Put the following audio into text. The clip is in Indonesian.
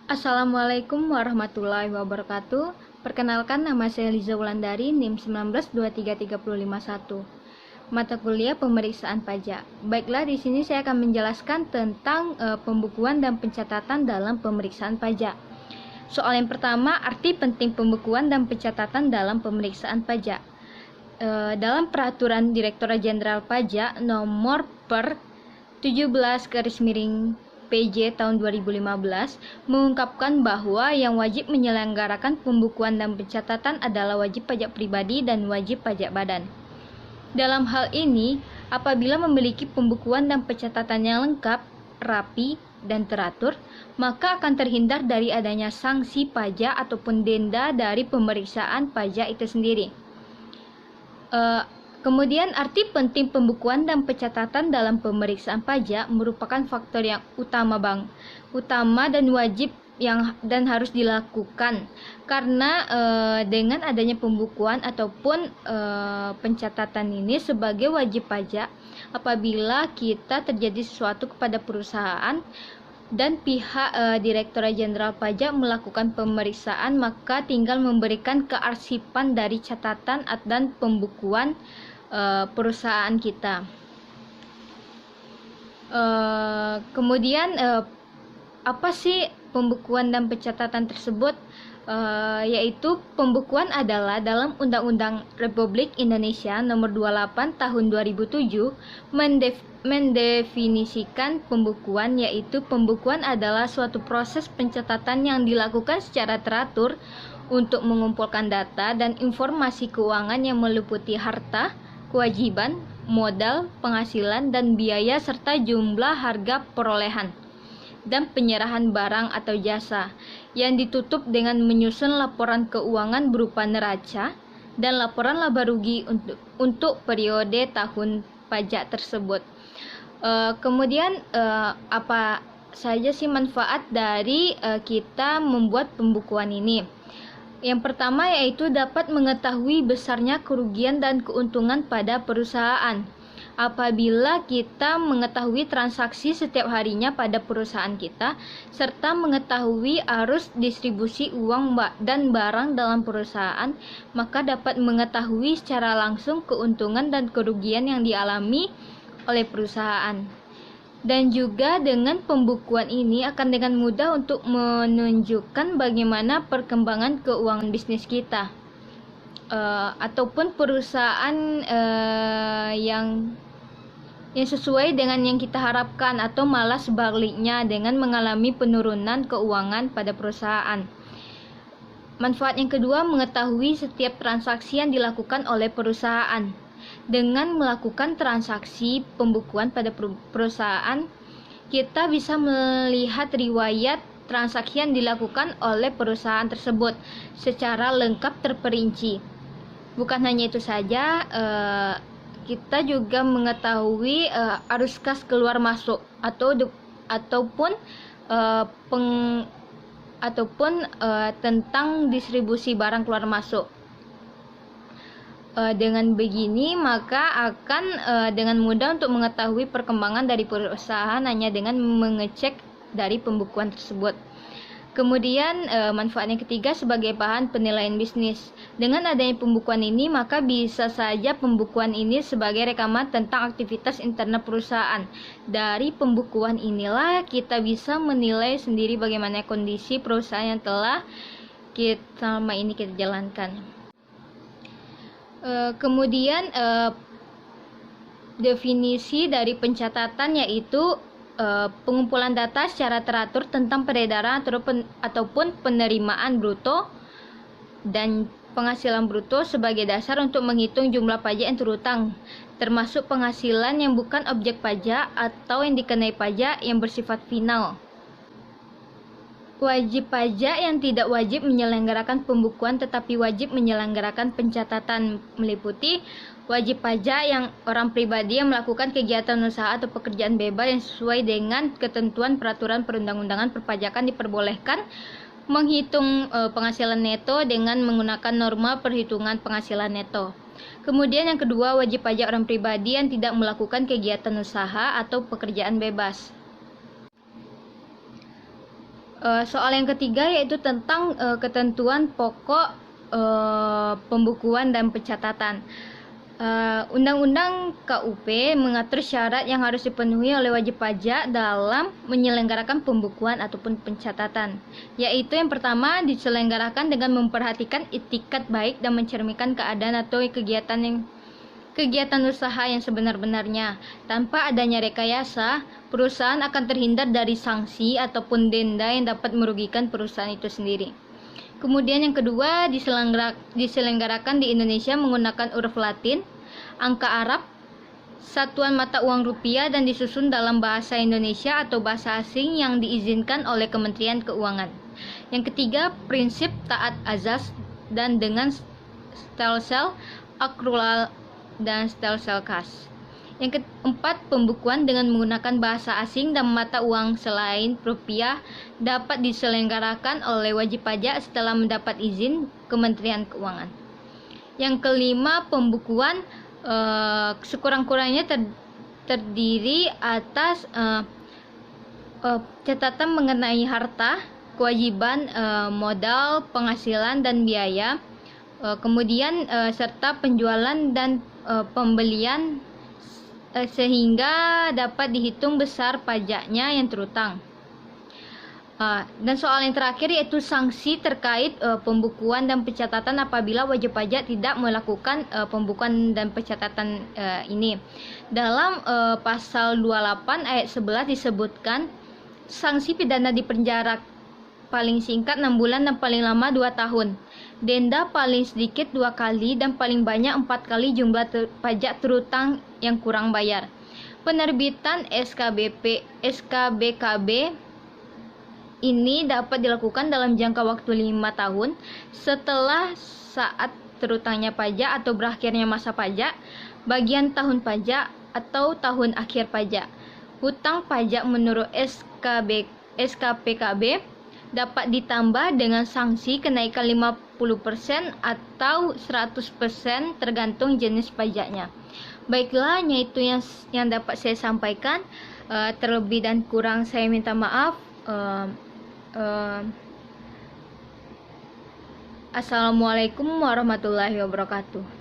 Assalamualaikum warahmatullahi wabarakatuh. Perkenalkan, nama saya Liza Wulandari, NIM 1923351. Mata kuliah pemeriksaan pajak. Baiklah, di sini saya akan menjelaskan tentang pembukuan dan pencatatan dalam pemeriksaan pajak. Soal yang pertama, arti penting pembukuan dan pencatatan dalam pemeriksaan pajak. Dalam Peraturan Direktorat Jenderal Pajak Nomor per 17 PJ tahun 2015 mengungkapkan bahwa yang wajib menyelenggarakan pembukuan dan pencatatan adalah wajib pajak pribadi dan wajib pajak badan. Dalam hal ini, apabila memiliki pembukuan dan pencatatan yang lengkap, rapi, dan teratur, maka akan terhindar dari adanya sanksi pajak ataupun denda dari pemeriksaan pajak itu sendiri. Kemudian arti penting pembukuan dan pencatatan dalam pemeriksaan pajak merupakan faktor yang utama dan wajib dan harus dilakukan karena dengan adanya pembukuan ataupun pencatatan ini sebagai wajib pajak apabila kita terjadi sesuatu kepada perusahaan dan pihak Direktorat Jenderal Pajak melakukan pemeriksaan, maka tinggal memberikan kearsipan dari catatan dan pembukuan perusahaan kita. Kemudian apa sih pembukuan dan pencatatan tersebut? Yaitu pembukuan adalah dalam Undang-Undang Republik Indonesia Nomor 28 Tahun 2007 mendefinisikan pembukuan, yaitu pembukuan adalah suatu proses pencatatan yang dilakukan secara teratur untuk mengumpulkan data dan informasi keuangan yang meliputi harta, kewajiban, modal, penghasilan, dan biaya serta jumlah harga perolehan dan penyerahan barang atau jasa yang ditutup dengan menyusun laporan keuangan berupa neraca dan laporan laba rugi untuk periode tahun pajak tersebut. Kemudian apa saja sih manfaat dari kita membuat pembukuan ini? Yang pertama yaitu dapat mengetahui besarnya kerugian dan keuntungan pada perusahaan. Apabila kita mengetahui transaksi setiap harinya pada perusahaan kita, serta mengetahui arus distribusi uang dan barang dalam perusahaan, maka dapat mengetahui secara langsung keuntungan dan kerugian yang dialami oleh perusahaan. Dan juga dengan pembukuan ini akan dengan mudah untuk menunjukkan bagaimana perkembangan keuangan bisnis kita ataupun perusahaan yang sesuai dengan yang kita harapkan, atau malah sebaliknya dengan mengalami penurunan keuangan pada perusahaan. Manfaat yang kedua, mengetahui setiap transaksi yang dilakukan oleh perusahaan. Dengan melakukan transaksi pembukuan pada perusahaan, kita bisa melihat riwayat transaksi yang dilakukan oleh perusahaan tersebut secara lengkap terperinci. Bukan hanya itu saja, kita juga mengetahui arus kas keluar masuk ataupun tentang distribusi barang keluar masuk. Dengan begini maka akan dengan mudah untuk mengetahui perkembangan dari perusahaan hanya dengan mengecek dari pembukuan tersebut. Kemudian manfaat yang ketiga sebagai bahan penilaian bisnis. Dengan adanya pembukuan ini maka bisa saja pembukuan ini sebagai rekaman tentang aktivitas internal perusahaan. Dari pembukuan inilah kita bisa menilai sendiri bagaimana kondisi perusahaan yang telah selama ini kita jalankan. Kemudian definisi dari pencatatan yaitu pengumpulan data secara teratur tentang peredaran ataupun penerimaan bruto dan penghasilan bruto sebagai dasar untuk menghitung jumlah pajak yang terutang, termasuk penghasilan yang bukan objek pajak atau yang dikenai pajak yang bersifat final. Wajib pajak yang tidak wajib menyelenggarakan pembukuan tetapi wajib menyelenggarakan pencatatan meliputi wajib pajak yang orang pribadi yang melakukan kegiatan usaha atau pekerjaan bebas yang sesuai dengan ketentuan peraturan perundang-undangan perpajakan diperbolehkan menghitung penghasilan neto dengan menggunakan norma perhitungan penghasilan neto. Kemudian yang kedua, wajib pajak orang pribadi yang tidak melakukan kegiatan usaha atau pekerjaan bebas. Soal yang ketiga yaitu tentang ketentuan pokok pembukuan dan pencatatan. Undang-Undang KUP mengatur syarat yang harus dipenuhi oleh wajib pajak dalam menyelenggarakan pembukuan ataupun pencatatan, yaitu yang pertama diselenggarakan dengan memperhatikan itikat baik dan mencerminkan keadaan atau kegiatan usaha yang sebenar-benarnya. Tanpa adanya rekayasa, perusahaan akan terhindar dari sanksi ataupun denda yang dapat merugikan perusahaan itu sendiri. Kemudian yang kedua, diselenggarakan di Indonesia menggunakan huruf Latin, angka Arab, satuan mata uang rupiah, dan disusun dalam bahasa Indonesia atau bahasa asing yang diizinkan oleh Kementerian Keuangan. Yang ketiga, prinsip taat azas dan dengan stelsel akrual dan stelsel kas. Yang keempat, pembukuan dengan menggunakan bahasa asing dan mata uang selain rupiah dapat diselenggarakan oleh wajib pajak setelah mendapat izin Kementerian Keuangan. Yang kelima, pembukuan sekurang-kurangnya terdiri atas catatan mengenai harta, kewajiban, modal, penghasilan dan biaya, kemudian serta penjualan dan pembelian, sehingga dapat dihitung besar pajaknya yang terutang. Dan soal yang terakhir yaitu sanksi terkait pembukuan dan pencatatan apabila wajib pajak tidak melakukan pembukuan dan pencatatan ini. Dalam pasal 28 ayat 11 disebutkan sanksi pidana dipenjara paling singkat 6 bulan dan paling lama 2 tahun. Denda paling sedikit 2 kali dan paling banyak 4 kali jumlah pajak terutang yang kurang bayar. Penerbitan SKBKB ini dapat dilakukan dalam jangka waktu 5 tahun setelah saat terutangnya pajak atau berakhirnya masa pajak, bagian tahun pajak atau tahun akhir pajak. Hutang pajak menurut SKPKB dapat ditambah dengan sanksi kenaikan 50% atau 100% tergantung jenis pajaknya. Baiklah, hanya itu yang dapat saya sampaikan. Terlebih dan kurang saya minta maaf. Assalamualaikum warahmatullahi wabarakatuh.